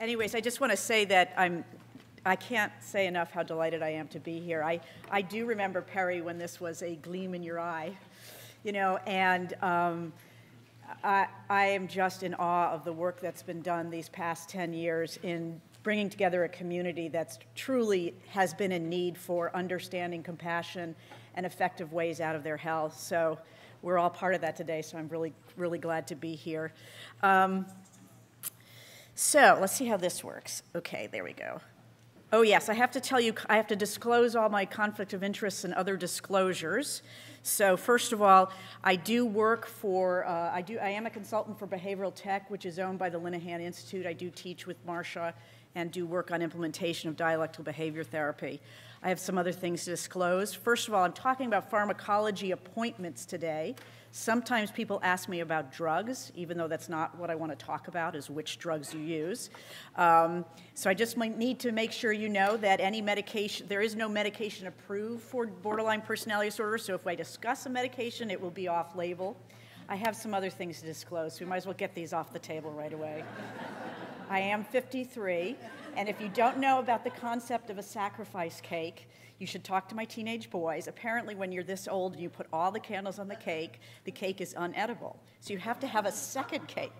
Anyways, I just want to say that I can't say enough how delighted I am to be here. I do remember, Perry, when this was a gleam in your eye, you know, and I am just in awe of the work that's been done these past 10 years in bringing together a community that's truly has been in need for understanding, compassion, and effective ways out of their health. So we're all part of that today, so I'm really, really glad to be here. So let's see how this works. Okay, there we go. Oh yes, I have to tell you, I have to disclose all my conflict of interests and other disclosures. So first of all, I do work for, I am a consultant for behavioral tech, which is owned by the Linehan Institute. I do teach with Marsha and do work on implementation of dialectical behavior therapy. I have some other things to disclose. First of all, I'm talking about pharmacology appointments today. Sometimes people ask me about drugs, even though that's not what I want to talk about, is which drugs you use. So I just might need to make sure you know that any medication, there is no medication approved for borderline personality disorder, so if I discuss a medication, it will be off-label. I have some other things to disclose, so we might as well get these off the table right away. I am 53, and if you don't know about the concept of a sacrifice cake, you should talk to my teenage boys. Apparently, when you're this old and you put all the candles on the cake is unedible. So you have to have a second cake.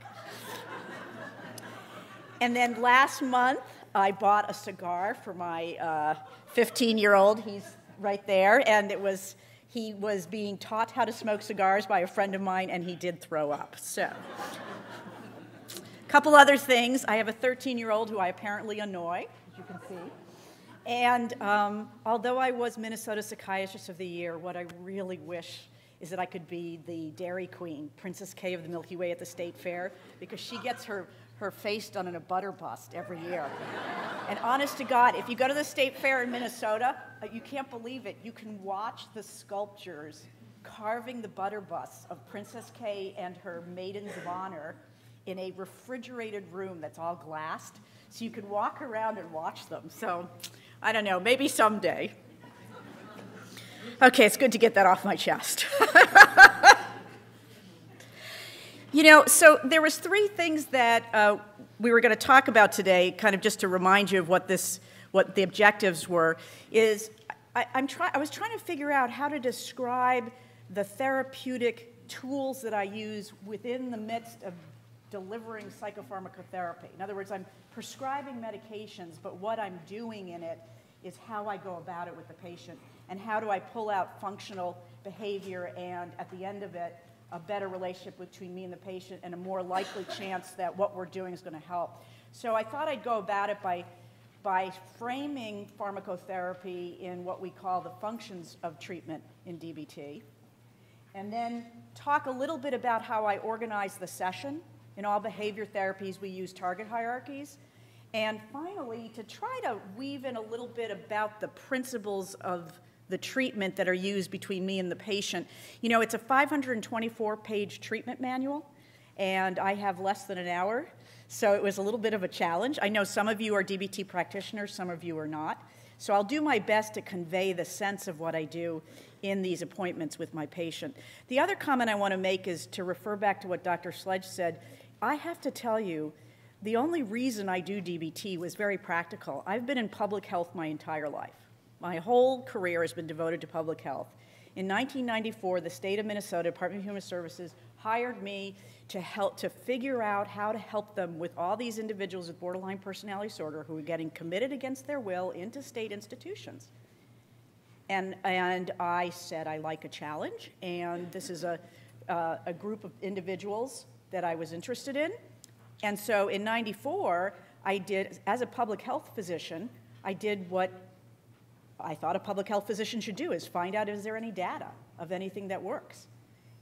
And then last month, I bought a cigar for my 15-year-old. He's right there, and he was being taught how to smoke cigars by a friend of mine, and he did throw up. So. Couple other things. I have a 13-year-old who I apparently annoy, as you can see. And although I was Minnesota Psychiatrist of the Year, what I really wish is that I could be the Dairy Queen, Princess Kay of the Milky Way at the State Fair, because she gets her face done in a butter bust every year. And honest to God, if you go to the State Fair in Minnesota, you can't believe it. You can watch the sculptures carving the butter busts of Princess Kay and her maidens of honor in a refrigerated room that's all glassed, so you can walk around and watch them. So, I don't know, maybe someday. Okay, it's good to get that off my chest. You know, so there was three things that we were going to talk about today, kind of just to remind you of what the objectives were. I was trying to figure out how to describe the therapeutic tools that I use within the midst of delivering psychopharmacotherapy. In other words, I'm prescribing medications, but what I'm doing in it is how I go about it with the patient, and how do I pull out functional behavior and, at the end of it, a better relationship between me and the patient and a more likely chance that what we're doing is going to help. So I thought I'd go about it by framing pharmacotherapy in what we call the functions of treatment in DBT, and then talk a little bit about how I organize the session. In all behavior therapies, we use target hierarchies. And finally, to try to weave in a little bit about the principles of the treatment that are used between me and the patient. You know, it's a 524-page treatment manual, and I have less than an hour, so it was a little bit of a challenge. I know some of you are DBT practitioners, some of you are not. So I'll do my best to convey the sense of what I do in these appointments with my patient. The other comment I want to make is to refer back to what Dr. Sledge said. I have to tell you, the only reason I do DBT was very practical. I've been in public health my entire life. My whole career has been devoted to public health. In 1994, the state of Minnesota, Department of Human Services, hired me to figure out how to help them with all these individuals with borderline personality disorder who were getting committed against their will into state institutions. And I said, I like a challenge, and this is a group of individuals that I was interested in. And so in '94, I did, as a public health physician, I did what I thought a public health physician should do, is find out, is there any data of anything that works?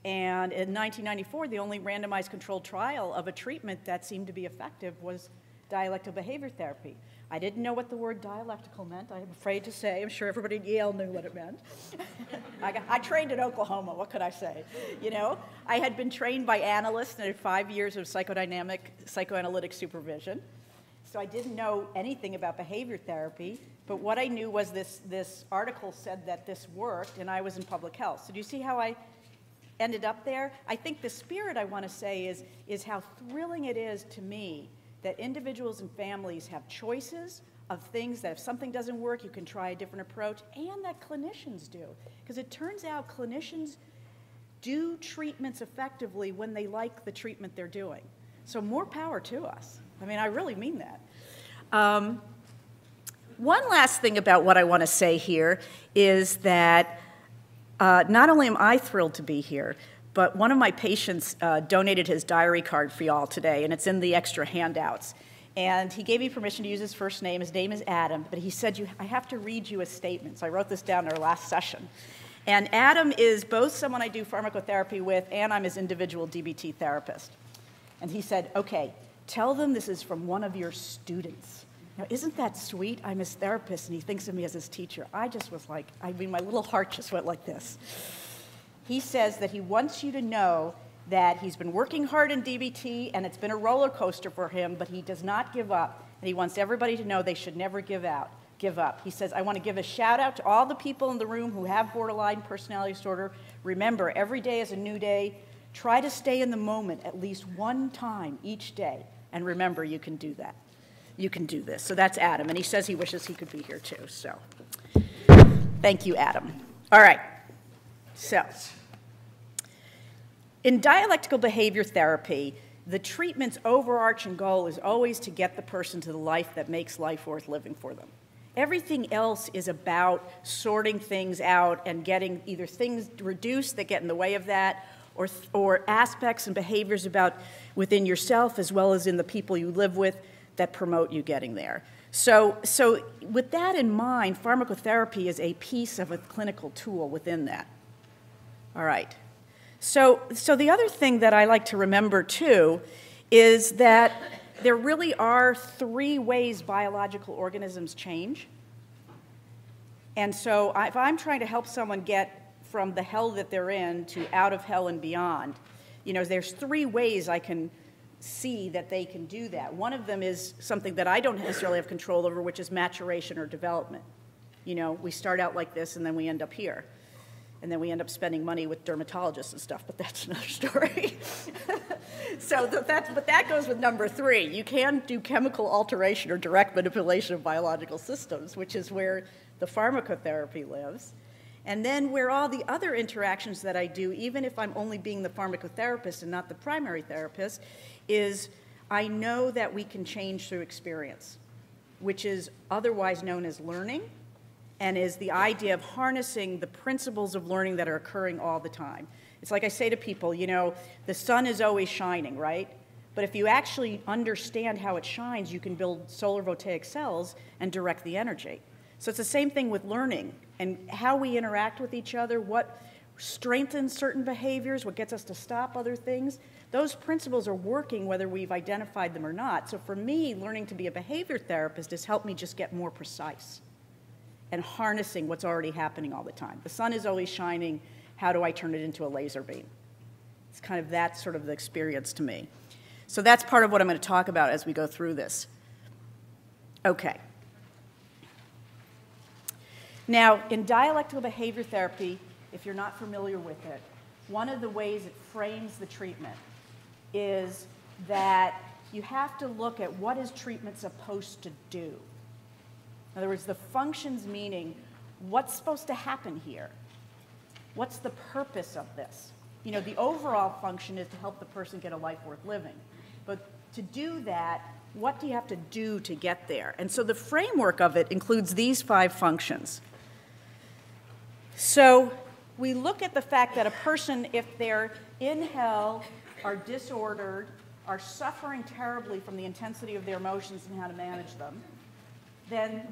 And in 1994, the only randomized controlled trial of a treatment that seemed to be effective was dialectical behavior therapy. I didn't know what the word dialectical meant, I'm afraid to say. I'm sure everybody at Yale knew what it meant. I trained in Oklahoma, what could I say? You know, I had been trained by analysts and had 5 years of psychoanalytic supervision. So I didn't know anything about behavior therapy, but what I knew was this article said that this worked, and I was in public health. So do you see how I ended up there? I think the spirit I want to say is how thrilling it is to me that individuals and families have choices of things that if something doesn't work, you can try a different approach, and that clinicians do. Because it turns out clinicians do treatments effectively when they like the treatment they're doing. So more power to us. I mean, I really mean that. One last thing about what I want to say here is that not only am I thrilled to be here, but one of my patients donated his diary card for y'all today, and it's in the extra handouts. And he gave me permission to use his first name. His name is Adam, but he said, I have to read you a statement. So I wrote this down in our last session. And Adam is both someone I do pharmacotherapy with, and I'm his individual DBT therapist. And he said, okay, tell them this is from one of your students. Now, isn't that sweet? I'm his therapist, and he thinks of me as his teacher. I just was like, I mean, my little heart just went like this. He says that he wants you to know that he's been working hard in DBT, and it's been a roller coaster for him, but he does not give up, and he wants everybody to know they should never give up. He says, I want to give a shout out to all the people in the room who have borderline personality disorder. Remember, every day is a new day. Try to stay in the moment at least one time each day, and remember, you can do that. You can do this. So that's Adam, and he says he wishes he could be here too. So thank you, Adam. All right. So in dialectical behavior therapy, the treatment's overarching goal is always to get the person to the life that makes life worth living for them. Everything else is about sorting things out and getting either things reduced that get in the way of that, or aspects and behaviors about within yourself as well as in the people you live with that promote you getting there. So with that in mind, pharmacotherapy is a piece of a clinical tool within that. All right. So the other thing that I like to remember too is that there really are 3 ways biological organisms change. And so if I'm trying to help someone get from the hell that they're in to out of hell and beyond, you know, there's 3 ways I can see that they can do that. One of them is something that I don't necessarily have control over, which is maturation or development. You know, we start out like this and then we end up here. And then we end up spending money with dermatologists and stuff, but that's another story. But that goes with number 3. You can do chemical alteration or direct manipulation of biological systems, which is where the pharmacotherapy lives. And then where all the other interactions that I do, even if I'm only being the pharmacotherapist and not the primary therapist, is I know that we can change through experience, which is otherwise known as learning, and is the idea of harnessing the principles of learning that are occurring all the time. It's like I say to people, you know, the sun is always shining, right? But if you actually understand how it shines, you can build solar voltaic cells and direct the energy. So it's the same thing with learning and how we interact with each other, what strengthens certain behaviors, what gets us to stop other things. Those principles are working whether we've identified them or not. So for me, learning to be a behavior therapist has helped me just get more precise and harnessing what's already happening all the time. The sun is always shining. How do I turn it into a laser beam? It's kind of that sort of the experience to me. So that's part of what I'm going to talk about as we go through this. Okay. Now, in dialectical behavior therapy, if you're not familiar with it, one of the ways it frames the treatment is that you have to look at what is treatment supposed to do. In other words, the functions meaning what's supposed to happen here? What's the purpose of this? You know, the overall function is to help the person get a life worth living. But to do that, what do you have to do to get there? And so the framework of it includes these 5 functions. So we look at the fact that a person, if they're in hell, are disordered, are suffering terribly from the intensity of their emotions and how to manage them, then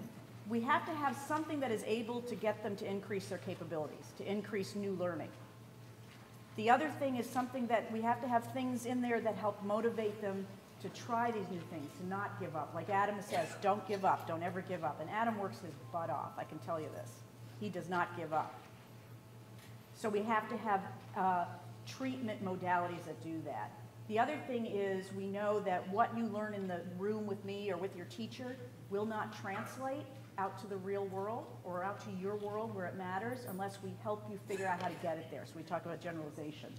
we have to have something that is able to get them to increase their capabilities, to increase new learning. The other thing is something that we have to have things in there that help motivate them to try these new things, to not give up. Like Adam says, don't give up, don't ever give up. And Adam works his butt off, I can tell you this. He does not give up. So we have to have treatment modalities that do that. The other thing is we know that what you learn in the room with me or with your teacher will not translate out to the real world or out to your world where it matters unless we help you figure out how to get it there. So we talk about generalization.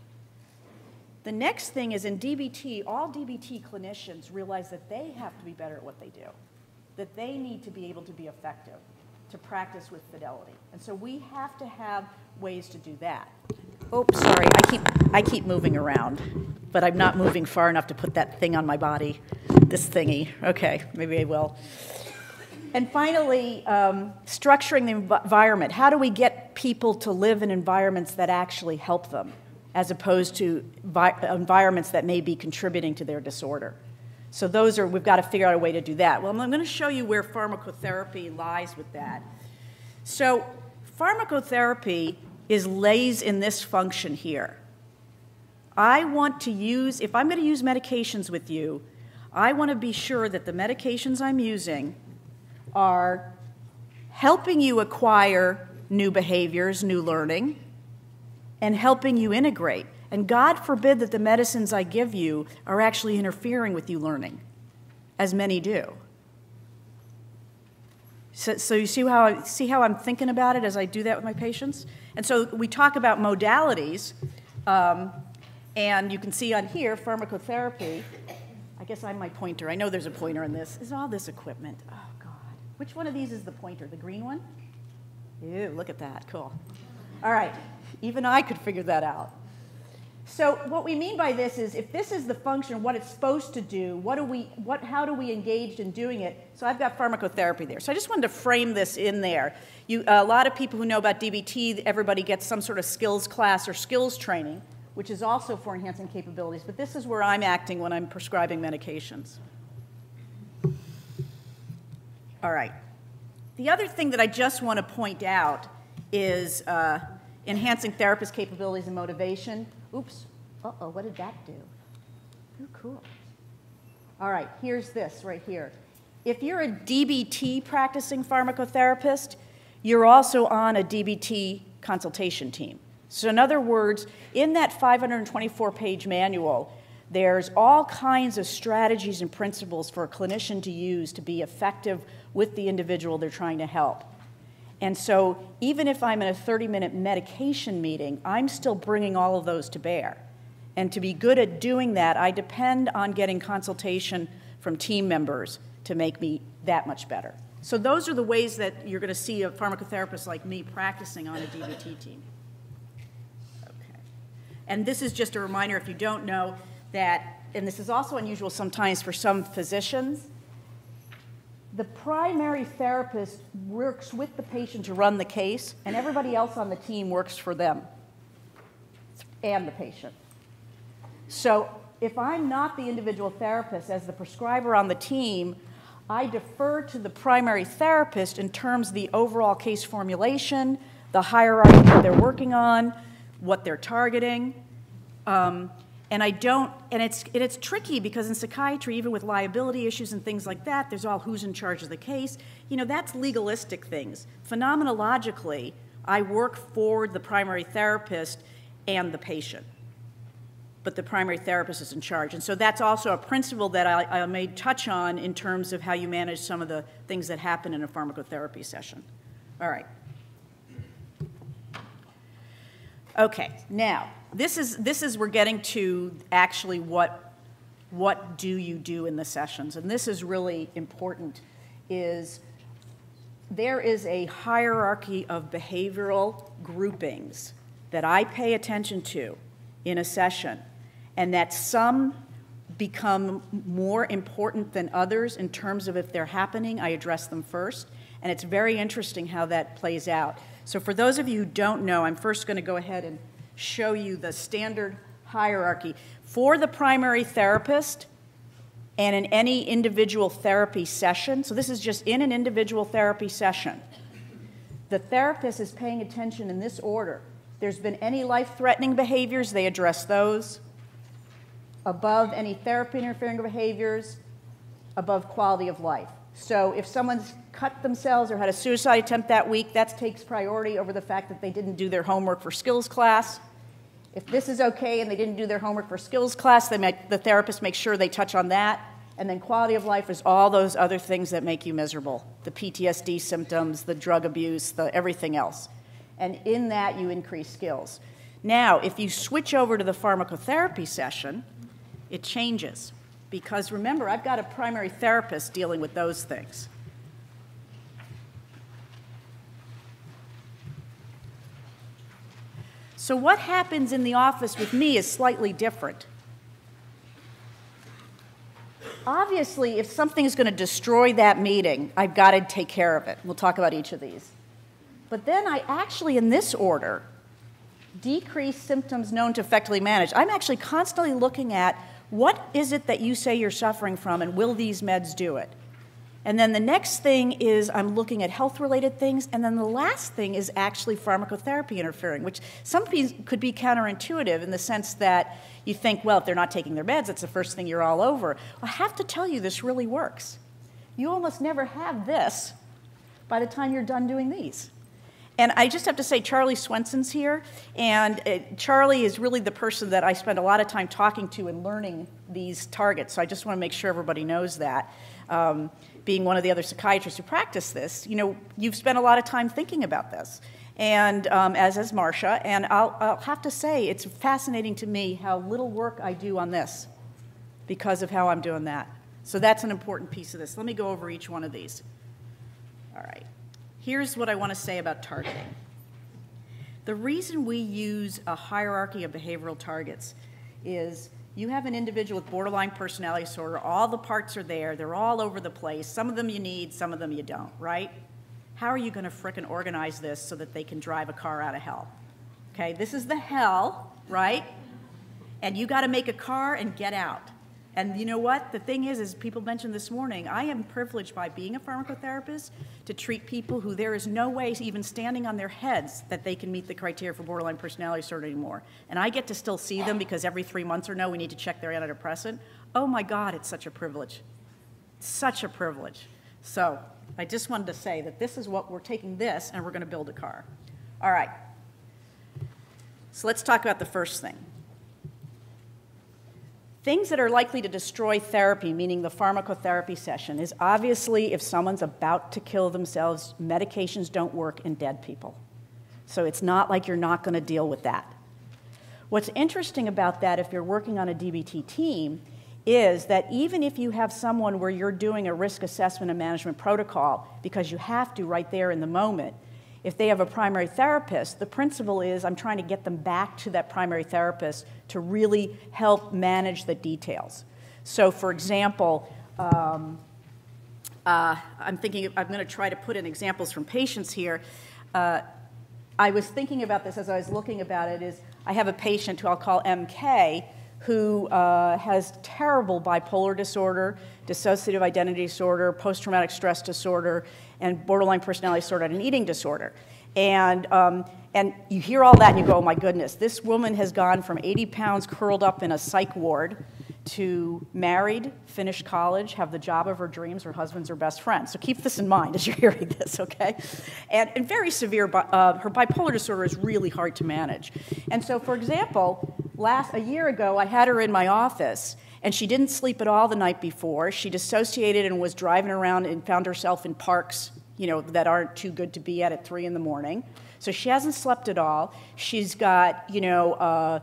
The next thing is in DBT, all DBT clinicians realize that they have to be better at what they do, that they need to be able to be effective, to practice with fidelity. And so we have to have ways to do that. Oops, sorry, I keep moving around, but I'm not moving far enough to put that thing on my body, this thingy. Okay, maybe I will. And finally, structuring the environment. How do we get people to live in environments that actually help them, as opposed to environments that may be contributing to their disorder? So we've got to figure out a way to do that. Well, I'm going to show you where pharmacotherapy lies with that. So pharmacotherapy lays in this function here. I want to use, if I'm going to use medications with you, I want to be sure that the medications I'm using are helping you acquire new behaviors, new learning, and helping you integrate. And God forbid that the medicines I give you are actually interfering with you learning, as many do. So you see how I'm thinking about it as I do that with my patients? And so we talk about modalities, and you can see on here, pharmacotherapy. I guess I'm my pointer. I know there's a pointer in this. Is all this equipment? Oh, God. Which one of these is the pointer? The green one? Ew, look at that. Cool. All right. Even I could figure that out. So what we mean by this is, if this is the function, what it's supposed to do, how do we engage in doing it? So I've got pharmacotherapy there. So I just wanted to frame this in there. A lot of people who know about DBT, everybody gets some sort of skills class or skills training, which is also for enhancing capabilities. But this is where I'm acting when I'm prescribing medications. All right. The other thing that I just want to point out is enhancing therapist capabilities and motivation. Oops. Uh-oh, what did that do? Oh, cool. All right, here's this right here. If you're a DBT practicing pharmacotherapist, you're also on a DBT consultation team. So in other words, in that 524-page manual, there's all kinds of strategies and principles for a clinician to use to be effective with the individual they're trying to help. And so even if I'm in a 30-minute medication meeting, I'm still bringing all of those to bear. And to be good at doing that, I depend on getting consultation from team members to make me that much better. So those are the ways that you're going to see a pharmacotherapist like me practicing on a DBT team. Okay. And this is just a reminder, if you don't know, that, and this is also unusual sometimes for some physicians, the primary therapist works with the patient to run the case, and everybody else on the team works for them and the patient. So if I'm not the individual therapist, as the prescriber on the team, I defer to the primary therapist in terms of the overall case formulation, the hierarchy that they're working on, what they're targeting. And it's tricky because in psychiatry, even with liability issues and things like that, there's all who's in charge of the case. You know, that's legalistic things. Phenomenologically, I work for the primary therapist and the patient. But the primary therapist is in charge. And so that's also a principle that I may touch on in terms of how you manage some of the things that happen in a pharmacotherapy session. All right. Okay, now, this is we're getting to actually what do you do in the sessions. And this is really important, is there is a hierarchy of behavioral groupings that I pay attention to in a session, and that some become more important than others in terms of if they're happening, I address them first. And it's very interesting how that plays out. So for those of you who don't know, I'm first going to go ahead and show you the standard hierarchy. For the primary therapist and in any individual therapy session, so this is just in an individual therapy session, the therapist is paying attention in this order. There's been any life-threatening behaviors, they address those. Above any therapy-interfering behaviors, above quality of life. So if someone's cut themselves or had a suicide attempt that week, that takes priority over the fact that they didn't do their homework for skills class. If this is okay and they didn't do their homework for skills class, the therapist makes sure they touch on that. And then quality of life is all those other things that make you miserable. The PTSD symptoms, the drug abuse, the everything else. And in that, you increase skills. Now, if you switch over to the pharmacotherapy session, it changes. Because remember, I've got a primary therapist dealing with those things. So what happens in the office with me is slightly different. Obviously, if something is going to destroy that meeting, I've got to take care of it. We'll talk about each of these. But then I actually, in this order, decrease symptoms known to effectively manage. I'm actually constantly looking at what is it that you say you're suffering from, and will these meds do it? And then the next thing is I'm looking at health-related things, and then the last thing is actually pharmacotherapy interfering, which some people could be counterintuitive in the sense that you think, well, if they're not taking their meds, it's the first thing you're all over. Well, I have to tell you, this really works. You almost never have this by the time you're done doing these. And I just have to say, Charlie Swenson's here, and Charlie is really the person that I spend a lot of time talking to and learning these targets, so I just want to make sure everybody knows that. Being one of the other psychiatrists who practice this, you know, you've spent a lot of time thinking about this, and as has Marsha, and I'll have to say, it's fascinating to me how little work I do on this because of how I'm doing that. So that's an important piece of this. Let me go over each one of these. All right. Here's what I want to say about targeting. The reason we use a hierarchy of behavioral targets is you have an individual with borderline personality disorder, all the parts are there, they're all over the place, some of them you need, some of them you don't, right? How are you going to frickin' organize this so that they can drive a car out of hell? Okay, this is the hell, right? And you got to make a car and get out. And you know what? The thing is people mentioned this morning, I am privileged by being a pharmacotherapist to treat people who there is no way even standing on their heads that they can meet the criteria for borderline personality disorder anymore. And I get to still see them because every 3 months or no, we need to check their antidepressant. Oh my God, it's such a privilege. Such a privilege. So I just wanted to say that this is what we're taking this and we're going to build a car. All right. So let's talk about the first thing. Things that are likely to destroy therapy, meaning the pharmacotherapy session, is obviously if someone's about to kill themselves, medications don't work in dead people. So it's not like you're not going to deal with that. What's interesting about that, if you're working on a DBT team, is that even if you have someone where you're doing a risk assessment and management protocol, because you have to right there in the moment, if they have a primary therapist, the principle is I'm trying to get them back to that primary therapist to really help manage the details. So for example, I'm going to try to put in examples from patients here. I was thinking about this as I was looking about it is I have a patient who I'll call MK who has terrible bipolar disorder, dissociative identity disorder, post-traumatic stress disorder, and borderline personality disorder and an eating disorder. And you hear all that and you go, oh my goodness, this woman has gone from 80 pounds curled up in a psych ward to married, finished college, have the job of her dreams, her husband's her best friend. So keep this in mind as you're hearing this, okay? And very severe, her bipolar disorder is really hard to manage. And so, for example, a year ago, I had her in my office, and she didn't sleep at all the night before. She dissociated and was driving around and found herself in parks, you know, that aren't too good to be at 3 in the morning. So she hasn't slept at all. She's got, you know,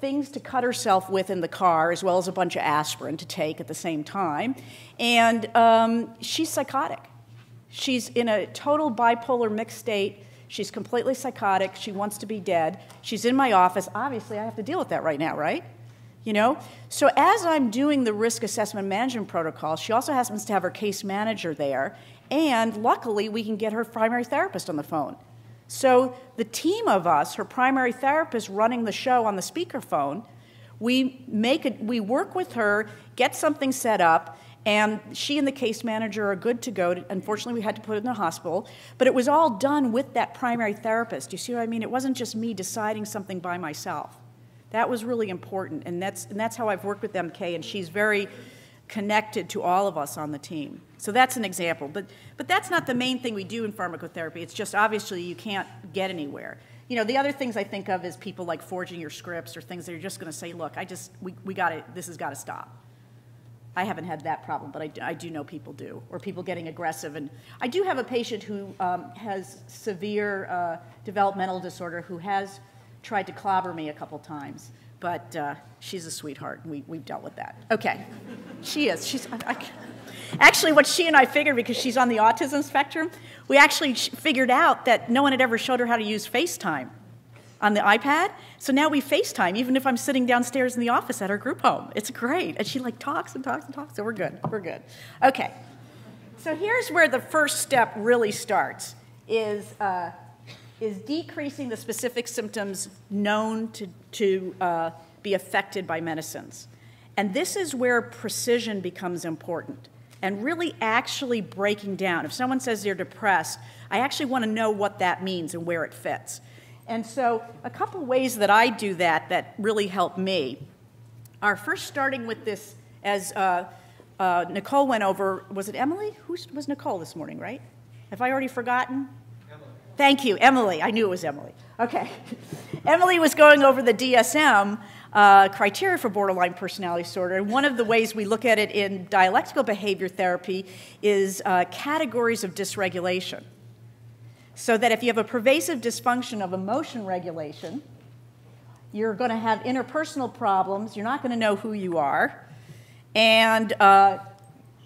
things to cut herself with in the car, as well as a bunch of aspirin to take at the same time. And she's psychotic. She's in a total bipolar mixed state. She's completely psychotic. She wants to be dead. She's in my office. Obviously, I have to deal with that right now, right? You know? So as I'm doing the risk assessment management protocol, she also happens to have her case manager there, and luckily, we can get her primary therapist on the phone. So the team of us, her primary therapist running the show on the speakerphone, we work with her, get something set up, and she and the case manager are good to go. Unfortunately, we had to put her in the hospital, but it was all done with that primary therapist. You see what I mean? It wasn't just me deciding something by myself. That was really important, and that's how I've worked with MK, and she's very connected to all of us on the team. So that's an example, but that's not the main thing we do in pharmacotherapy. It's just obviously you can't get anywhere. You know, the other things I think of is people like forging your scripts or things that are just going to say, look, this has got to stop. I haven't had that problem, but I do know people do, or people getting aggressive. And I do have a patient who has severe developmental disorder who has tried to clobber me a couple times, but she's a sweetheart, and we've dealt with that. Okay, she is. Actually, what she and I figured, because she's on the autism spectrum, we actually figured out that no one had ever showed her how to use FaceTime on the iPad. So now we FaceTime, even if I'm sitting downstairs in the office at her group home. It's great. And she like talks and talks and talks, so we're good. We're good. Okay. So here's where the first step really starts, is decreasing the specific symptoms known to be affected by medicines. And this is where precision becomes important, and really actually breaking down. If someone says they're depressed, I actually want to know what that means and where it fits. And so a couple ways that I do that really help me are first starting with this, as Nicole went over. Was it Emily? Who was Nicole this morning, right? Have I already forgotten? Emily. Thank you, Emily. I knew it was Emily. Okay. Emily was going over the DSM criteria for borderline personality disorder. And one of the ways we look at it in dialectical behavior therapy is categories of dysregulation. So that if you have a pervasive dysfunction of emotion regulation, you're going to have interpersonal problems, you're not going to know who you are, and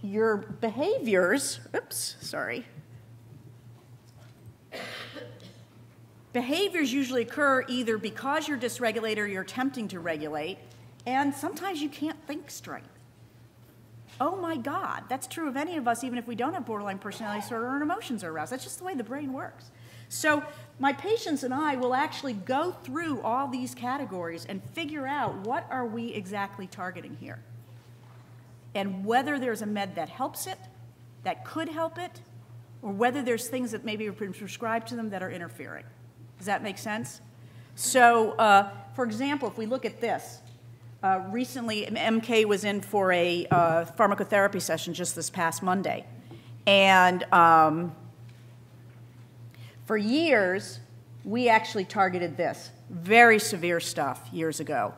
your behaviors, behaviors usually occur either because you're dysregulated or you're attempting to regulate, and sometimes you can't think straight. Oh my God, that's true of any of us, even if we don't have borderline personality disorder or our emotions are aroused. That's just the way the brain works. So my patients and I will actually go through all these categories and figure out what are we exactly targeting here, and whether there's a med that helps it, that could help it, or whether there's things that maybe have been prescribed to them that are interfering. Does that make sense? So, for example, if we look at this, recently MK was in for a pharmacotherapy session just this past Monday. And for years, we actually targeted this. Very severe stuff years ago.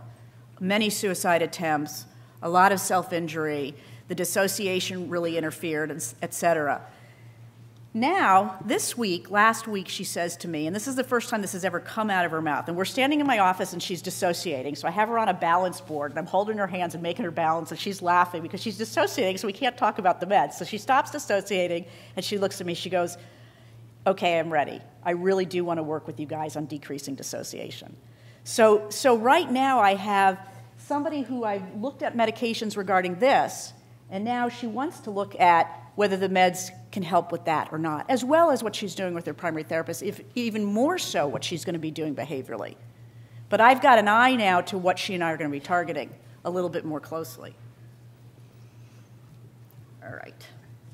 Many suicide attempts, a lot of self-injury, the dissociation really interfered, et cetera. Now, this week, last week, she says to me, and this is the first time this has ever come out of her mouth, and we're standing in my office and she's dissociating, so I have her on a balance board, and I'm holding her hands and making her balance, and she's laughing because she's dissociating, so we can't talk about the meds. So she stops dissociating, and she looks at me, she goes, okay, I'm ready. I really do want to work with you guys on decreasing dissociation. So right now I have somebody who I've looked at medications regarding this, and now she wants to look at whether the meds can help with that or not, as well as what she's doing with her primary therapist, if even more so what she's going to be doing behaviorally. But I've got an eye now to what she and I are going to be targeting a little bit more closely. All right.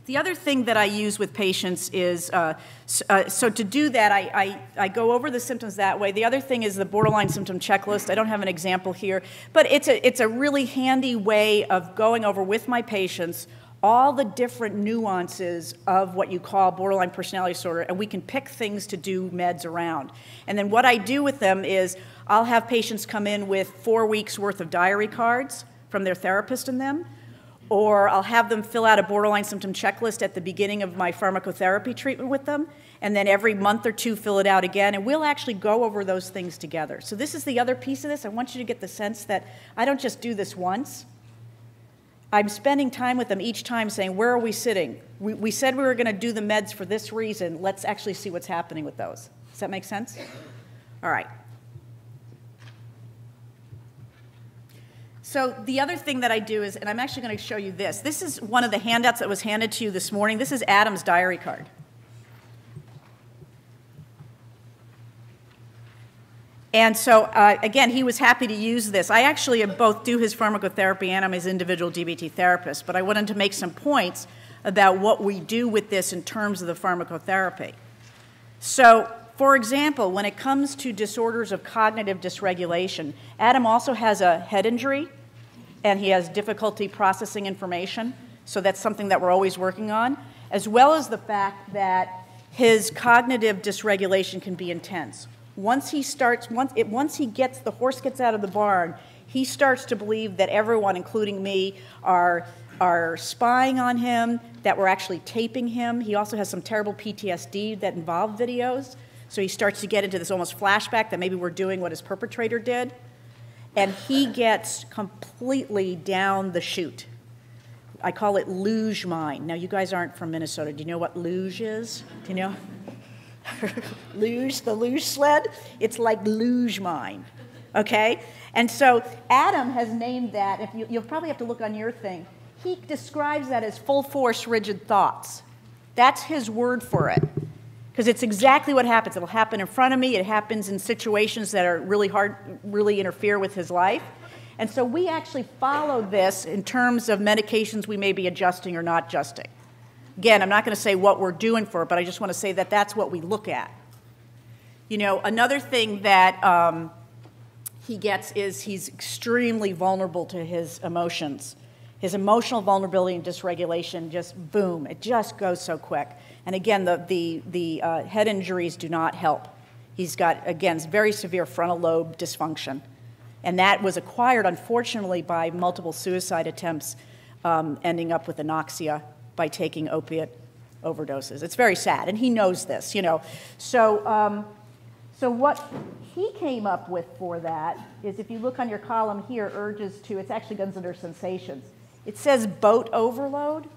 The other thing that I use with patients is, so to do that, I go over the symptoms that way. The other thing is the borderline symptom checklist. I don't have an example here, but it's a really handy way of going over with my patients all the different nuances of what you call borderline personality disorder, and we can pick things to do meds around. And then what I do with them is I'll have patients come in with 4 weeks worth of diary cards from their therapist in them, or I'll have them fill out a borderline symptom checklist at the beginning of my pharmacotherapy treatment with them, and then every month or two fill it out again, and we'll actually go over those things together. So this is the other piece of this. I want you to get the sense that I don't just do this once. I'm spending time with them each time saying, where are we sitting? We said we were going to do the meds for this reason. Let's actually see what's happening with those. Does that make sense? All right. So the other thing that I do is, and I'm actually going to show you this. This is one of the handouts that was handed to you this morning. This is Adam's diary card. And so, again, he was happy to use this. I actually both do his pharmacotherapy and I'm his individual DBT therapist, but I wanted to make some points about what we do with this in terms of the pharmacotherapy. So, for example, when it comes to disorders of cognitive dysregulation, Adam also has a head injury, and he has difficulty processing information, so that's something that we're always working on, as well as the fact that his cognitive dysregulation can be intense. Once he gets, the horse gets out of the barn, he starts to believe that everyone, including me, are spying on him, that we're actually taping him. He also has some terrible PTSD that involve videos. So he starts to get into this almost flashback that maybe we're doing what his perpetrator did. And he gets completely down the chute. I call it luge mind. Now, you guys aren't from Minnesota. Do you know what luge is? Do you know? Luge, the luge sled? It's like luge mind, okay? And so Adam has named that, if you'll probably have to look on your thing, he describes that as full force rigid thoughts. That's his word for it. Because it's exactly what happens. It'll happen in front of me. It happens in situations that are really hard, really interfere with his life. And so we actually follow this in terms of medications we may be adjusting or not adjusting. Again, I'm not going to say what we're doing for it, but I just want to say that that's what we look at. You know, another thing that he gets is he's extremely vulnerable to his emotions. His emotional vulnerability and dysregulation just, boom, it just goes so quick. And again, the head injuries do not help. He's got, again, very severe frontal lobe dysfunction. And that was acquired, unfortunately, by multiple suicide attempts, ending up with anoxia by taking opiate overdoses. It's very sad, and he knows this, you know. So, so what he came up with for that is, if you look on your column here, urges to, it's actually guns under sensations. It says boat overload.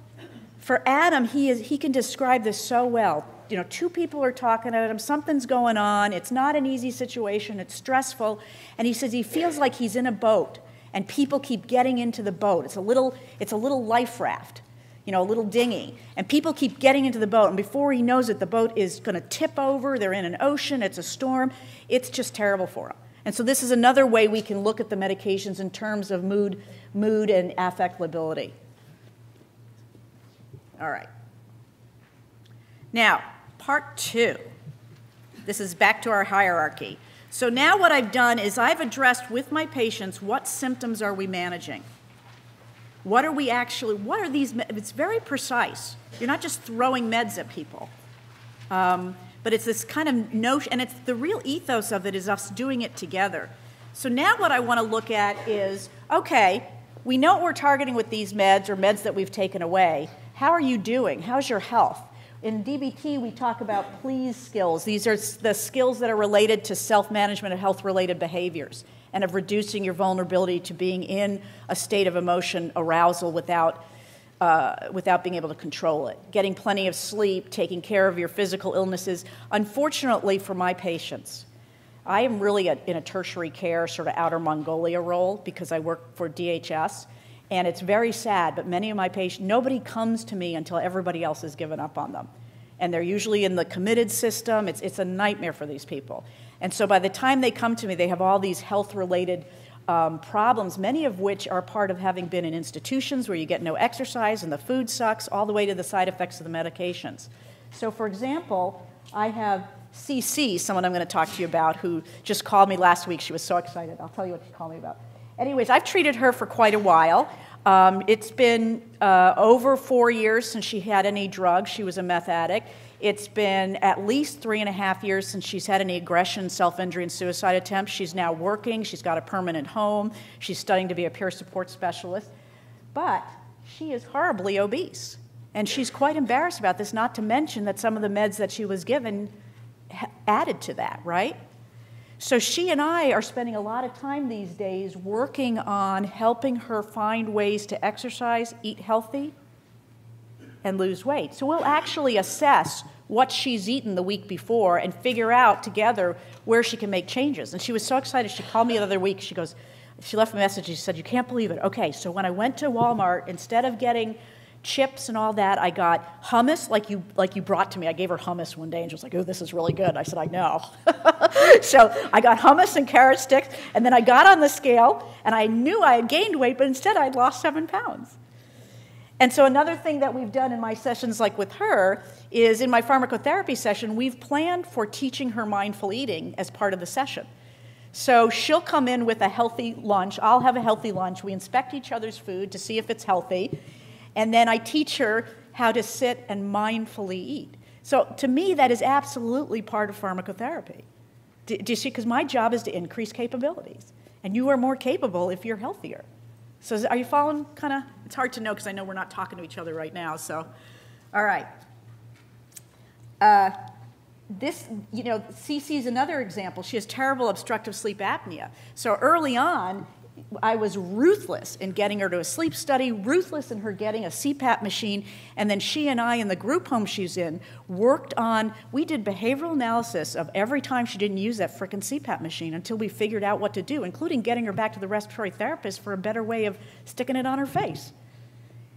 For Adam, he can describe this so well. You know, two people are talking at him, something's going on, it's not an easy situation, it's stressful, and he says he feels like he's in a boat, and people keep getting into the boat. It's a little life raft, you know, a little dinghy, and people keep getting into the boat, and before he knows it, the boat is going to tip over, they're in an ocean, it's a storm, it's just terrible for him. And so this is another way we can look at the medications in terms of mood and affect lability. All right. Now, part 2. This is back to our hierarchy. So now what I've done is I've addressed with my patients what symptoms are we managing. What are are these, it's very precise. You're not just throwing meds at people. But it's this kind of notion, and it's the real ethos of it is us doing it together. So now what I want to look at is, okay, we know what we're targeting with these meds or meds that we've taken away. How are you doing? How's your health? In DBT, we talk about please skills. These are the skills that are related to self-management of health-related behaviors and of reducing your vulnerability to being in a state of emotion arousal without being able to control it. Getting plenty of sleep, taking care of your physical illnesses. Unfortunately for my patients, I am really in a tertiary care sort of outer Mongolia role because I work for DHS. And it's very sad, but many of my patients, nobody comes to me until everybody else has given up on them. And they're usually in the committed system. It's a nightmare for these people. And so by the time they come to me, they have all these health-related problems, many of which are part of having been in institutions where you get no exercise and the food sucks, all the way to the side effects of the medications. So for example, I have CC, someone I'm going to talk to you about, who just called me last week. She was so excited. I'll tell you what she called me about. Anyways, I've treated her for quite a while. It's been over 4 years since she had any drugs. She was a meth addict. It's been at least 3.5 years since she's had any aggression, self-injury, and suicide attempts. She's now working. She's got a permanent home. She's studying to be a peer support specialist. But she is horribly obese. And she's quite embarrassed about this, not to mention that some of the meds that she was given added to that, right? So she and I are spending a lot of time these days working on helping her find ways to exercise, eat healthy, and lose weight. So we'll actually assess what she's eaten the week before and figure out together where she can make changes. And she was so excited. She called me the other week. She goes, she left a message. She said, "You can't believe it. Okay, so when I went to Walmart, instead of getting chips and all that, I got hummus like you brought to me." I gave her hummus one day, and she was like, "Oh, this is really good." I said, "I know." So I got hummus and carrot sticks, and then I got on the scale, and I knew I had gained weight, but instead I'd lost 7 pounds. And so another thing that we've done in my sessions like with her is in my pharmacotherapy session, we've planned for teaching her mindful eating as part of the session. So she'll come in with a healthy lunch. I'll have a healthy lunch. We inspect each other's food to see if it's healthy. And then I teach her how to sit and mindfully eat. So to me, that is absolutely part of pharmacotherapy. Do you see? Because my job is to increase capabilities. And you are more capable if you're healthier. So are you following kind of? It's hard to know because I know we're not talking to each other right now. So, all right. this, you know, Cece is another example. She has terrible obstructive sleep apnea. So early on, I was ruthless in getting her to a sleep study, ruthless in her getting a CPAP machine, and then she and I, in the group home she's in, worked on, we did behavioral analysis of every time she didn't use that frickin' CPAP machine until we figured out what to do, including getting her back to the respiratory therapist for a better way of sticking it on her face.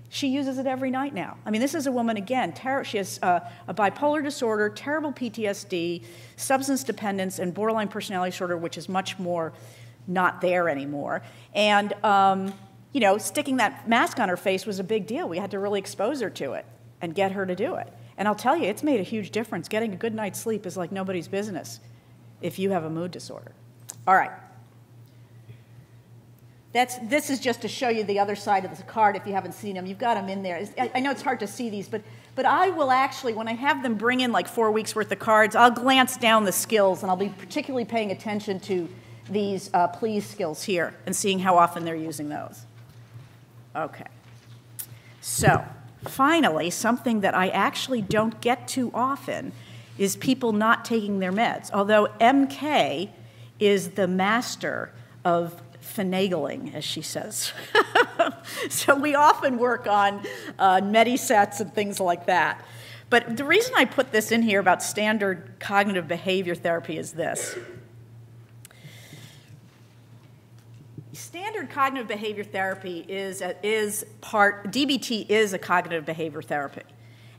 She uses it every night now. I mean, this is a woman, again, she has a bipolar disorder, terrible PTSD, substance dependence, and borderline personality disorder, which is much more not there anymore. And, you know, sticking that mask on her face was a big deal. We had to really expose her to it and get her to do it. And I'll tell you, it's made a huge difference. Getting a good night's sleep is like nobody's business if you have a mood disorder. All right. This is just to show you the other side of the card if you haven't seen them. You've got them in there. I know it's hard to see these, but I will actually, when I have them bring in like 4 weeks worth of cards, I'll glance down the skills, and I'll be particularly paying attention to these please skills here and seeing how often they're using those. Okay. So finally, something that I actually don't get too often is people not taking their meds, although MK is the master of finagling, as she says. So we often work on medisets and things like that. But the reason I put this in here about standard cognitive behavior therapy is this. Standard cognitive behavior therapy DBT is a cognitive behavior therapy.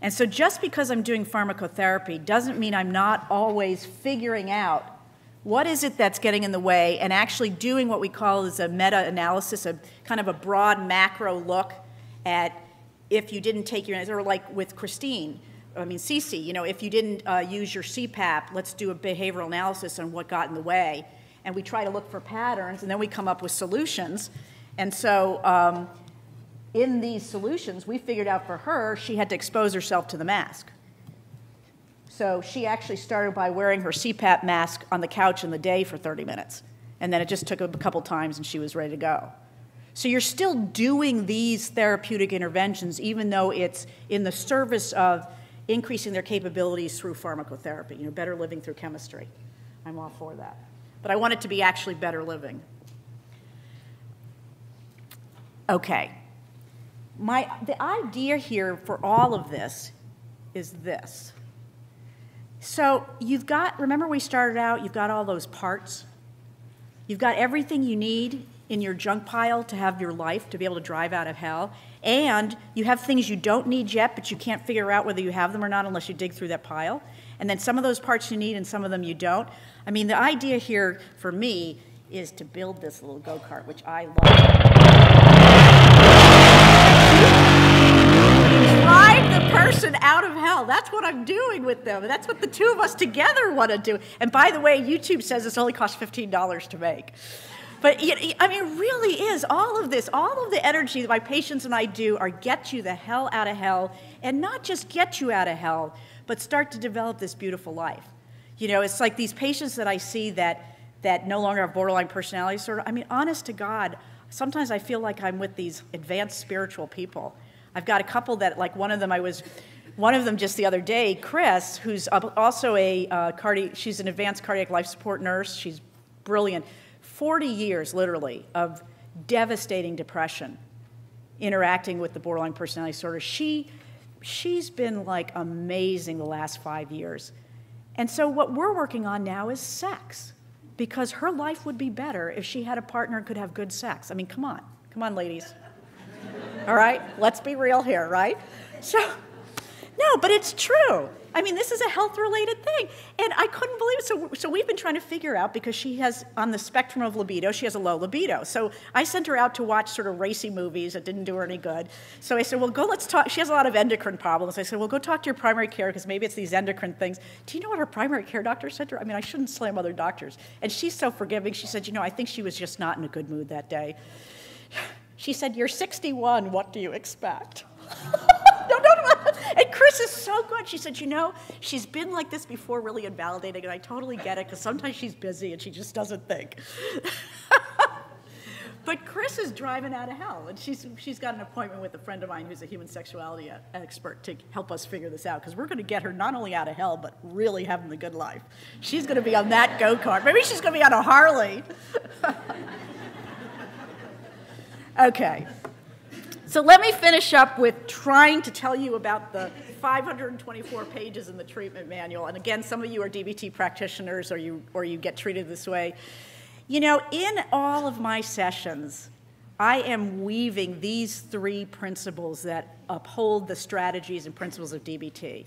And so just because I'm doing pharmacotherapy doesn't mean I'm not always figuring out what is it that's getting in the way and actually doing what we call is a meta-analysis, a kind of a broad macro look at if you didn't take your, or like with Cece, you know, if you didn't use your CPAP, let's do a behavioral analysis on what got in the way. And we try to look for patterns, and then we come up with solutions. And so in these solutions, we figured out for her, she had to expose herself to the mask. So she actually started by wearing her CPAP mask on the couch in the day for 30 minutes. And then it just took a couple times, and she was ready to go. So you're still doing these therapeutic interventions, even though it's in the service of increasing their capabilities through pharmacotherapy, you know, better living through chemistry. I'm all for that. But I want it to be actually better living. Okay. The idea here for all of this is this. So you've got, remember we started out, you've got all those parts. You've got everything you need in your junk pile to have your life, to be able to drive out of hell. And you have things you don't need yet, but you can't figure out whether you have them or not unless you dig through that pile. And then some of those parts you need and some of them you don't. I mean, the idea here for me is to build this little go-kart, which I love. Drive the person out of hell. That's what I'm doing with them. And that's what the two of us together want to do. And by the way, YouTube says this only costs $15 to make. But I mean, it really is. All of this, all of the energy that my patients and I do are get you the hell out of hell, and not just get you out of hell, but start to develop this beautiful life. You know, it's like these patients that I see that no longer have borderline personality disorder. I mean, honest to God, sometimes I feel like I'm with these advanced spiritual people. I've got a couple that, like one of them just the other day, Chris, who's also she's an advanced cardiac life support nurse. She's brilliant. 40 years, literally, of devastating depression, interacting with the borderline personality disorder. She's been, like, amazing the last 5 years. And so what we're working on now is sex, because her life would be better if she had a partner and could have good sex. I mean, come on, ladies. All right, let's be real here, right? So, no, but it's true. I mean, this is a health-related thing, and I couldn't believe it. So we've been trying to figure out, because she has, on the spectrum of libido, she has a low libido. So I sent her out to watch sort of racy movies that didn't do her any good. So I said, well, let's talk. She has a lot of endocrine problems. I said, well, go talk to your primary care, because maybe it's these endocrine things. Do you know what her primary care doctor said to her? I mean, I shouldn't slam other doctors. And she's so forgiving. She said, you know, I think she was just not in a good mood that day. She said, you're 61. What do you expect? No. And Chris is so good. She said, you know, she's been like this before, really invalidating, and I totally get it, because sometimes she's busy and she just doesn't think. But Chris is driving out of hell, and she's got an appointment with a friend of mine who's a human sexuality expert to help us figure this out, because we're going to get her not only out of hell, but really having the good life. She's going to be on that go-kart. Maybe she's going to be on a Harley. Okay. So let me finish up with trying to tell you about the 524 pages in the treatment manual. And again, some of you are DBT practitioners, or you get treated this way. You know, in all of my sessions, I am weaving these three principles that uphold the strategies and principles of DBT.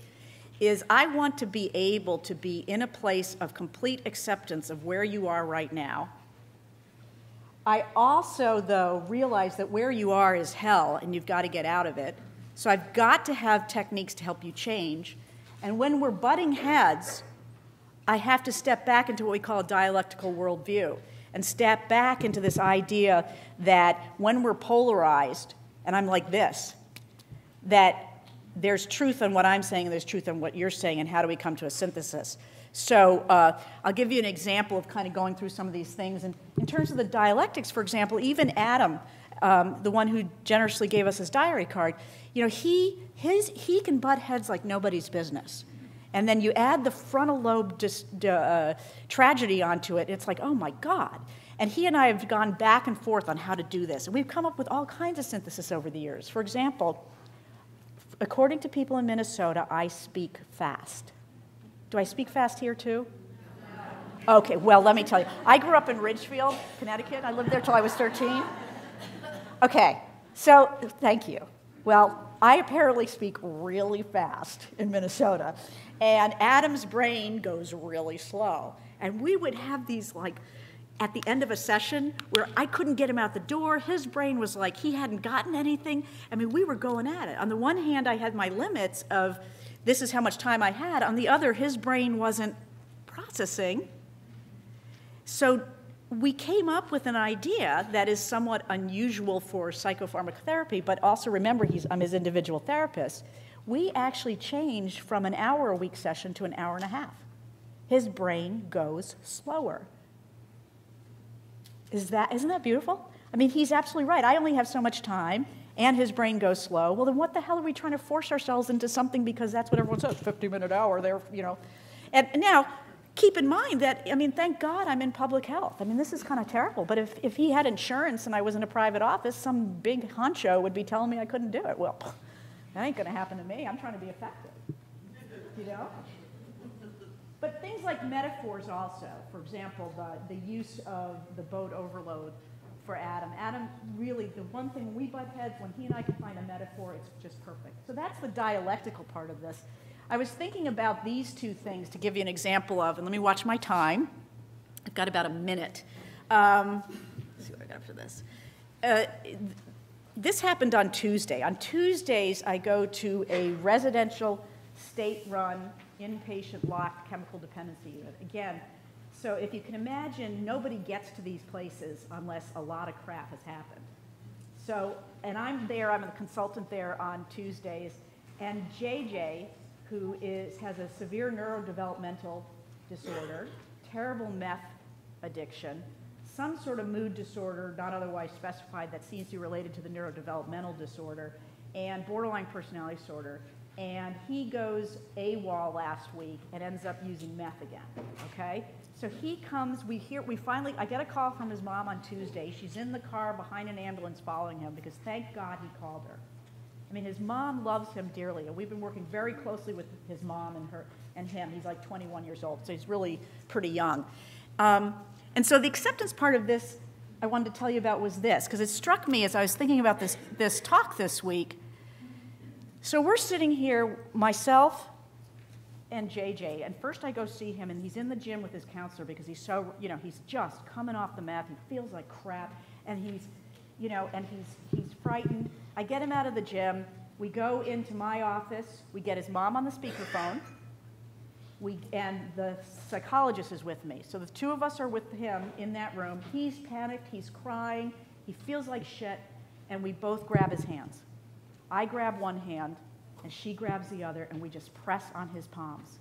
Is I want to be able to be in a place of complete acceptance of where you are right now. I also, though, realize that where you are is hell, and you've got to get out of it. So I've got to have techniques to help you change. And when we're butting heads, I have to step back into what we call a dialectical worldview and step back into this idea that when we're polarized, and I'm like this, that there's truth in what I'm saying and there's truth in what you're saying, and how do we come to a synthesis? So I'll give you an example of kind of going through some of these things. And in terms of the dialectics, for example, even Adam, the one who generously gave us his diary card, you know, he can butt heads like nobody's business. And then you add the frontal lobe tragedy onto it, it's like, oh my God. And he and I have gone back and forth on how to do this. And we've come up with all kinds of synthesis over the years. For example, according to people in Minnesota, I speak fast. Do I speak fast here too? No. Okay, well, let me tell you. I grew up in Ridgefield, Connecticut. I lived there till I was 13. Okay, so thank you. Well, I apparently speak really fast in Minnesota, and Adam's brain goes really slow. And we would have these, like, at the end of a session where I couldn't get him out the door. His brain was like he hadn't gotten anything. I mean, we were going at it. On the one hand, I had my limits of this is how much time I had. On the other, his brain wasn't processing. So we came up with an idea that is somewhat unusual for psychopharmacotherapy, but also remember, I'm his individual therapist. We actually changed from an hour-a-week session to an hour and a half. His brain goes slower. Isn't that beautiful? I mean, he's absolutely right. I only have so much time, and his brain goes slow. Well, then what the hell are we trying to force ourselves into something because that's what everyone says, 50-minute hour there, you know. And now, keep in mind that, I mean, thank God I'm in public health. I mean, this is kind of terrible. But if he had insurance and I was in a private office, some big honcho would be telling me I couldn't do it. Well, that ain't going to happen to me. I'm trying to be effective, you know? But things like metaphors also. For example, the use of the boat overload for Adam. Adam, really, the one thing we butt heads, when he and I can find a metaphor, it's just perfect. So that's the dialectical part of this. I was thinking about these two things to give you an example of, and let me watch my time. I've got about a minute. Let's see what I got for this. This happened on Tuesday. On Tuesdays, I go to a residential, state-run, inpatient locked chemical dependency unit. Again, so if you can imagine, nobody gets to these places unless a lot of crap has happened. So, and I'm a consultant there on Tuesdays, and JJ, who has a severe neurodevelopmental disorder, terrible meth addiction, some sort of mood disorder not otherwise specified that seems to be related to the neurodevelopmental disorder, and borderline personality disorder. And he goes AWOL last week and ends up using meth again, okay? So he comes, I get a call from his mom on Tuesday. She's in the car behind an ambulance following him because thank God he called her. I mean, his mom loves him dearly, and we've been working very closely with his mom and him. He's like 21 years old, so he's really pretty young. And so the acceptance part of this I wanted to tell you about was this, because it struck me as I was thinking about this talk this week. So we're sitting here, myself and JJ, and first I go see him, and he's in the gym with his counselor because he's so, he's just coming off the meth. He feels like crap, and he's frightened. I get him out of the gym. We go into my office. We get his mom on the speakerphone. And the psychologist is with me. So the two of us are with him in that room. He's panicked. He's crying. He feels like shit. And we both grab his hands. I grab one hand, and she grabs the other, and we just press on his palms.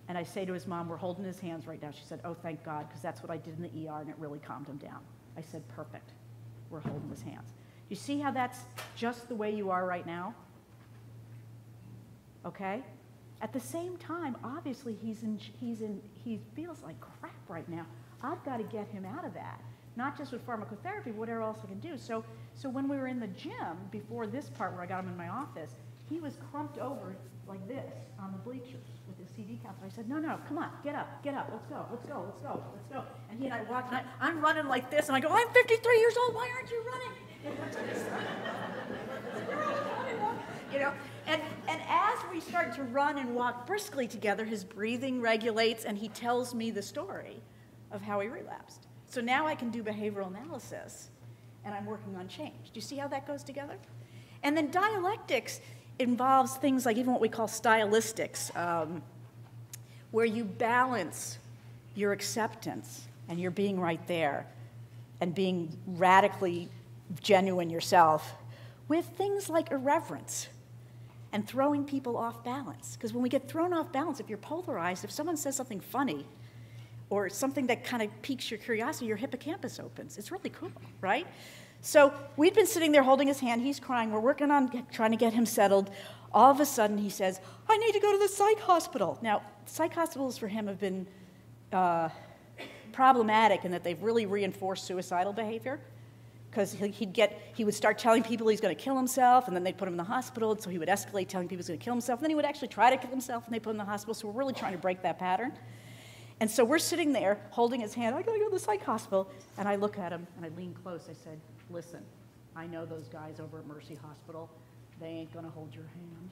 And I say to his mom, we're holding his hands right now. She said, oh, thank God, because that's what I did in the ER, and it really calmed him down. I said, perfect. we're holding his hands. You see how that's just the way you are right now? Okay? At the same time, obviously, he feels like crap right now. I've got to get him out of that. Not just with pharmacotherapy, but whatever else I can do. So when we were in the gym, before this part where I got him in my office, he was crumped over like this on the bleachers with his CD counselor. I said, no, come on, get up, let's go. And he and I walked, and I'm running like this, and I go, I'm 53 years old, why aren't you running? You know, and as we start to run and walk briskly together, his breathing regulates, and he tells me the story of how he relapsed. So now I can do behavioral analysis, and I'm working on change. Do you see how that goes together? And then dialectics involves things like even what we call stylistics, where you balance your acceptance and your being right there and being radically genuine yourself with things like irreverence and throwing people off balance. Because when we get thrown off balance, if you're polarized, if someone says something funny or something that kind of piques your curiosity, your hippocampus opens. It's really cool, right? So we'd been sitting there holding his hand. He's crying. We're working on trying to get him settled. All of a sudden, he says, I need to go to the psych hospital. Now, psych hospitals for him have been problematic in that they've really reinforced suicidal behavior, because he would start telling people he's going to kill himself, and then they'd put him in the hospital, and so he would escalate telling people he's going to kill himself, and then he would actually try to kill himself, and they put him in the hospital. So we're really trying to break that pattern. And so we're sitting there holding his hand. I got to go to the psych hospital. And I look at him, and I lean close. I said, listen, I know those guys over at Mercy Hospital. They ain't going to hold your hand.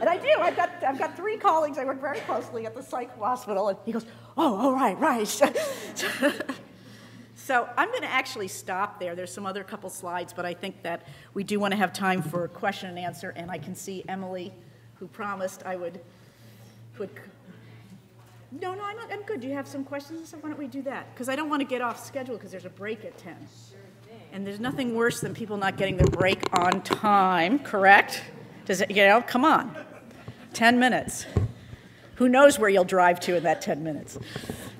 And I do. I've got 3 colleagues I work very closely at the psych hospital. And he goes, oh, right. So I'm going to actually stop there. There's some other couple slides, but I think that we do want to have time for question and answer. And I can see Emily, who promised I would No, I'm good. Do you have some questions? So why don't we do that? Because I don't want to get off schedule because there's a break at 10. Sure thing. And there's nothing worse than people not getting their break on time, correct? Does it, come on. 10 minutes. Who knows where you'll drive to in that 10 minutes?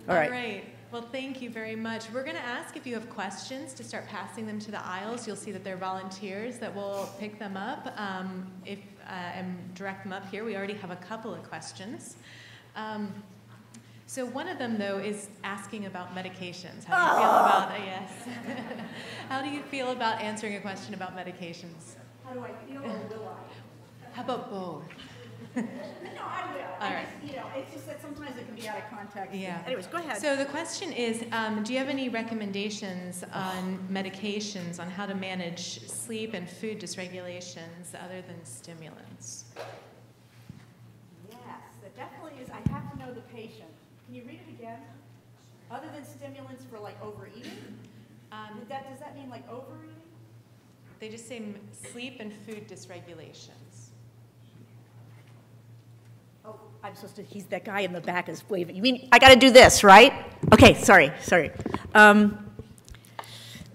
All right. Well, thank you very much. We're going to ask if you have questions to start passing them to the aisles. You'll see that there are volunteers that will pick them up and direct them up here. We already have a couple of questions. So one of them, though, is asking about medications. How do you feel about yes? How do you feel about answering a question about medications? How do I feel, or will I? How about both? No, I will. All right. It's just that sometimes it can be out of context. Yeah. Anyways, go ahead. So the question is, do you have any recommendations on medications on how to manage sleep and food dysregulations other than stimulants? Yes, that definitely is. I have to know the patient. Can you read it again? Other than stimulants for like overeating? Does that mean like overeating? They just say sleep and food dysregulations. Oh, I'm supposed to, he's that guy in the back is waving. You mean, I got to do this, right? Okay, sorry.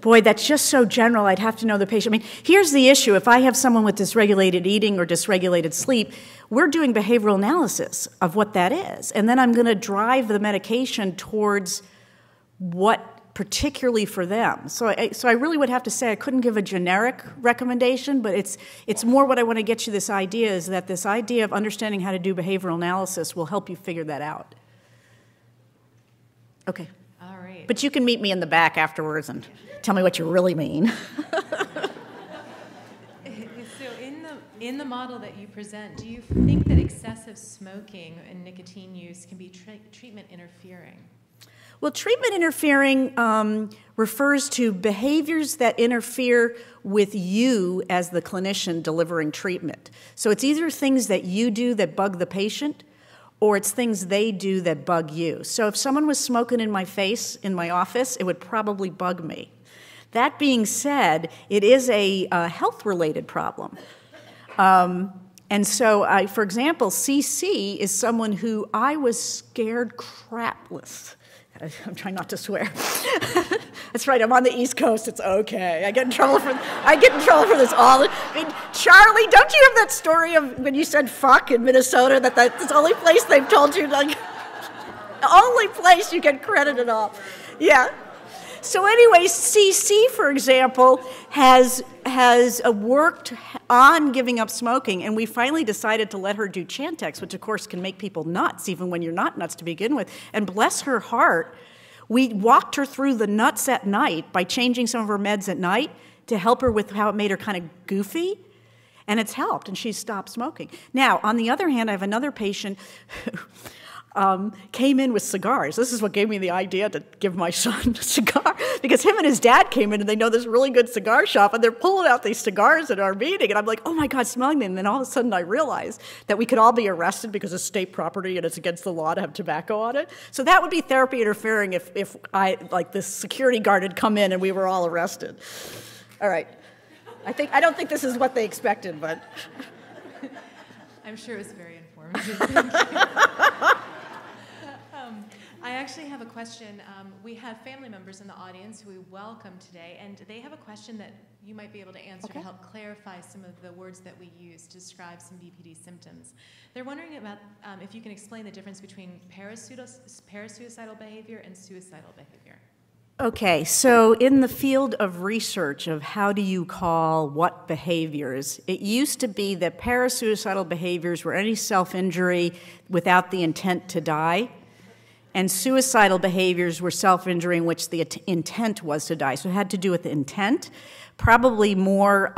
Boy, that's just so general, I'd have to know the patient. I mean, here's the issue. If I have someone with dysregulated eating or dysregulated sleep, we're doing behavioral analysis of what that is. And then I'm going to drive the medication towards what particularly for them. So I really would have to say I couldn't give a generic recommendation, but it's more what I want to get you this idea is that this idea of understanding how to do behavioral analysis will help you figure that out. Okay. All right. But you can meet me in the back afterwards and tell me what you really mean. So in the model that you present, do you think that excessive smoking and nicotine use can be treatment interfering? Well, treatment interfering refers to behaviors that interfere with you as the clinician delivering treatment. So it's either things that you do that bug the patient, or it's things they do that bug you. So if someone was smoking in my face in my office, it would probably bug me. That being said, it is a health-related problem. And so, for example, CC is someone who I was scared crapless. I'm trying not to swear. That's right, I'm on the East Coast, it's okay. I get in trouble for this all. I mean, Charlie, don't you have that story of when you said fuck in Minnesota, that's the only place they've told you, like, the only place you get credit at all. Yeah. So anyway, CC, for example, has worked on giving up smoking, and we finally decided to let her do Chantix, which of course can make people nuts, even when you're not nuts to begin with. And bless her heart, we walked her through the nuts at night by changing some of her meds at night to help her with how it made her kind of goofy, and it's helped, and she's stopped smoking. Now, on the other hand, I have another patient who came in with cigars. This is what gave me the idea to give my son a cigar, because him and his dad came in and they know this really good cigar shop, and they're pulling out these cigars at our meeting, and I'm like, oh my God, smelling them. And then all of a sudden I realized that we could all be arrested because it's state property and it's against the law to have tobacco on it. So that would be therapy interfering if I, like this security guard had come in and we were all arrested. All right. I don't think this is what they expected, but. I'm sure it was very informative. I actually have a question. We have family members in the audience who we welcome today, and they have a question that you might be able to answer to help clarify some of the words that we use to describe some BPD symptoms. They're wondering about if you can explain the difference between parasuicidal behavior and suicidal behavior. Okay, so in the field of research of how do you call what behaviors, it used to be that parasuicidal behaviors were any self-injury without the intent to die, and suicidal behaviors were self-injury in which the intent was to die. So it had to do with the intent, probably more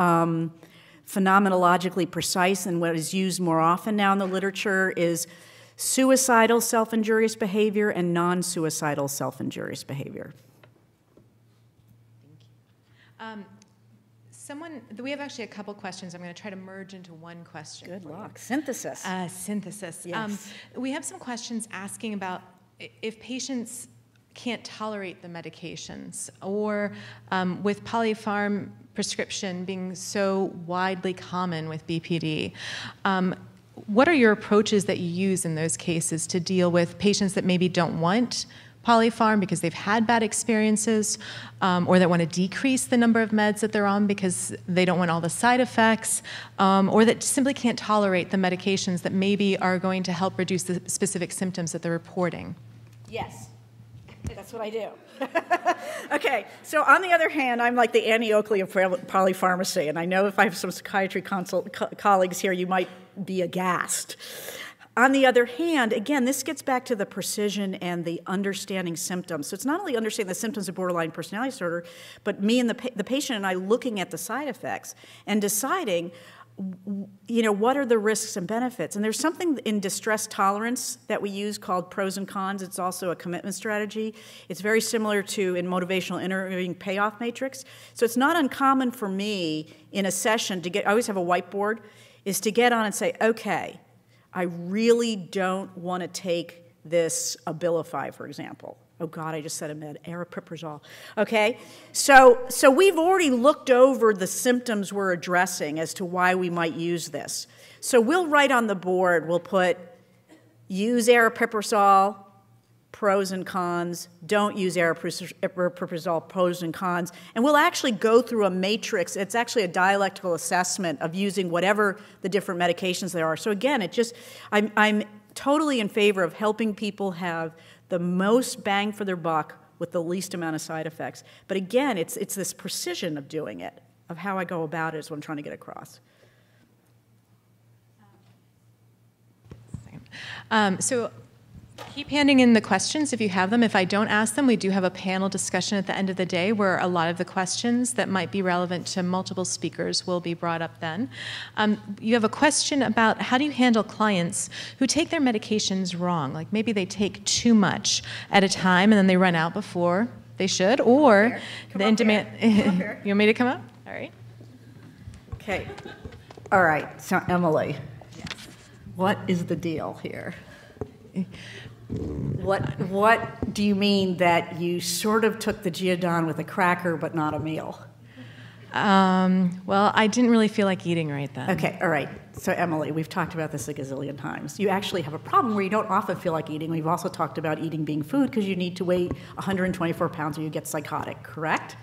phenomenologically precise, and what is used more often now in the literature is suicidal self-injurious behavior and non-suicidal self-injurious behavior. We have actually a couple questions. I'm going to try to merge into one question. Good luck. Synthesis. Synthesis. Yes. We have some questions asking about if patients can't tolerate the medications, or with polypharm prescription being so widely common with BPD. What are your approaches that you use in those cases to deal with patients that maybe don't want polypharm because they've had bad experiences, or that want to decrease the number of meds that they're on because they don't want all the side effects, or that simply can't tolerate the medications that maybe are going to help reduce the specific symptoms that they're reporting? Yes, that's what I do. Okay, so on the other hand, I'm like the Annie Oakley of polypharmacy, and I know if I have some psychiatry colleagues here, you might be aghast. On the other hand, again, this gets back to the precision and the understanding symptoms. So it's not only understanding the symptoms of borderline personality disorder, but me and the patient and I looking at the side effects and deciding, you know, what are the risks and benefits. And there's something in distress tolerance that we use called pros and cons. It's also a commitment strategy. It's very similar to in motivational interviewing payoff matrix. So it's not uncommon for me in a session to get, I always have a whiteboard, is to get on and say, okay, I really don't want to take this Abilify, for example. Oh God, I just said a med, aripiprazole. Okay, so we've already looked over the symptoms we're addressing as to why we might use this. So we'll write on the board, we'll put use aripiprazole, pros and cons, don't use aripiprazole, pros and cons, and we'll actually go through a matrix. It's actually a dialectical assessment of using whatever the different medications there are. So again, I'm totally in favor of helping people have the most bang for their buck with the least amount of side effects. But again, it's this precision of doing it, of how I go about it is what I'm trying to get across. So keep handing in the questions if you have them. If I don't ask them, we do have a panel discussion at the end of the day where a lot of the questions that might be relevant to multiple speakers will be brought up then. You have a question about how do you handle clients who take their medications wrong? Like maybe they take too much at a time and then they run out before they should, or the in-demand. You want me to come up? All right. Okay. All right. So Emily, what is the deal here? What do you mean that you sort of took the Geodon with a cracker but not a meal? Well, I didn't really feel like eating right then. Okay, all right. So Emily, we've talked about this a gazillion times. You actually have a problem where you don't often feel like eating. We've also talked about eating being food because you need to weigh 124 pounds or you get psychotic, correct?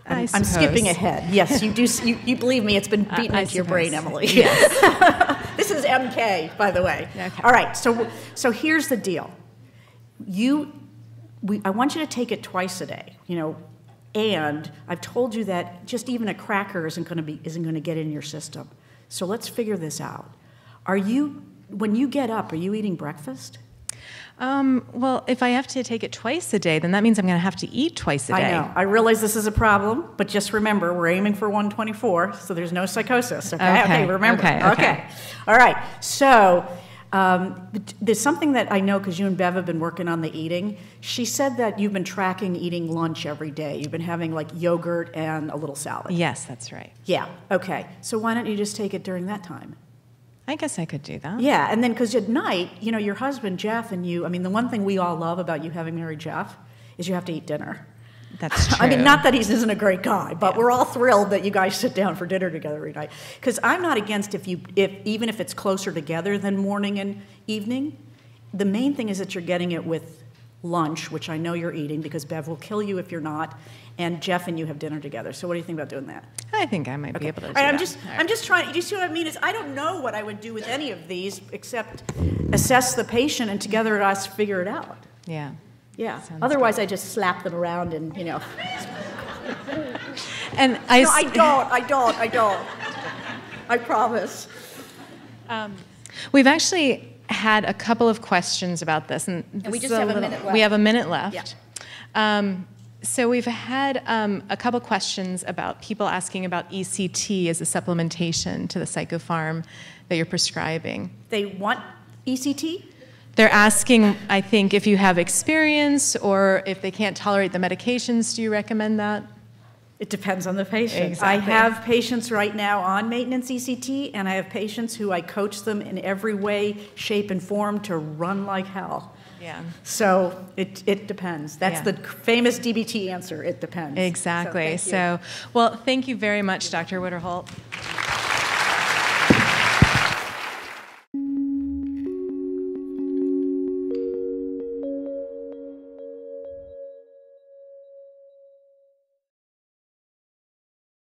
I'm skipping ahead. Yes, you do. You believe me, it's been beaten into your brain, Emily. Yes. This is MK, by the way. Okay. All right, so here's the deal. I want you to take it twice a day, and I've told you that just even a cracker isn't going to get in your system. So let's figure this out. When you get up, are you eating breakfast? Well, if I have to take it twice a day, then that means I'm going to have to eat twice a day. I know. I realize this is a problem, but just remember, we're aiming for 124, so there's no psychosis. Okay, remember. Okay. All right. So there's something that I know, because you and Bev have been working on the eating. She said that you've been tracking eating lunch every day. You've been having like yogurt and a little salad. Yes, that's right. Yeah. Okay. So why don't you just take it during that time? I guess I could do that. Yeah, and then because at night, your husband, Jeff, and you, the one thing we all love about you having married Jeff is you have to eat dinner. That's true. Not that he isn't a great guy, but we're all thrilled that you guys sit down for dinner together every night. Because I'm not against even if it's closer together than morning and evening. The main thing is that you're getting it with lunch, which I know you're eating, because Bev will kill you if you're not, and Jeff and you have dinner together. So what do you think about doing that? I think I might be able to do that. I'm just trying, do you see what I mean? I don't know what I would do with any of these except assess the patient and together us figure it out. Yeah. Yeah. Sounds Otherwise, good. I just slap them around and, And No, I don't. I promise. We've actually had a couple of questions about this, and we just have a minute left. We have a minute left. Yeah. So we've had a couple questions about people asking about ECT as a supplementation to the psychopharm that you're prescribing. They want ECT? They're asking, I think, if you have experience or if they can't tolerate the medications, do you recommend that? It depends on the patient. Exactly. I have patients right now on maintenance ECT, and I have patients who I coach them in every way, shape, and form to run like hell. Yeah. So it depends. That's the famous DBT answer. It depends. Exactly. So, well, thank you very much, Dr. Witterholt.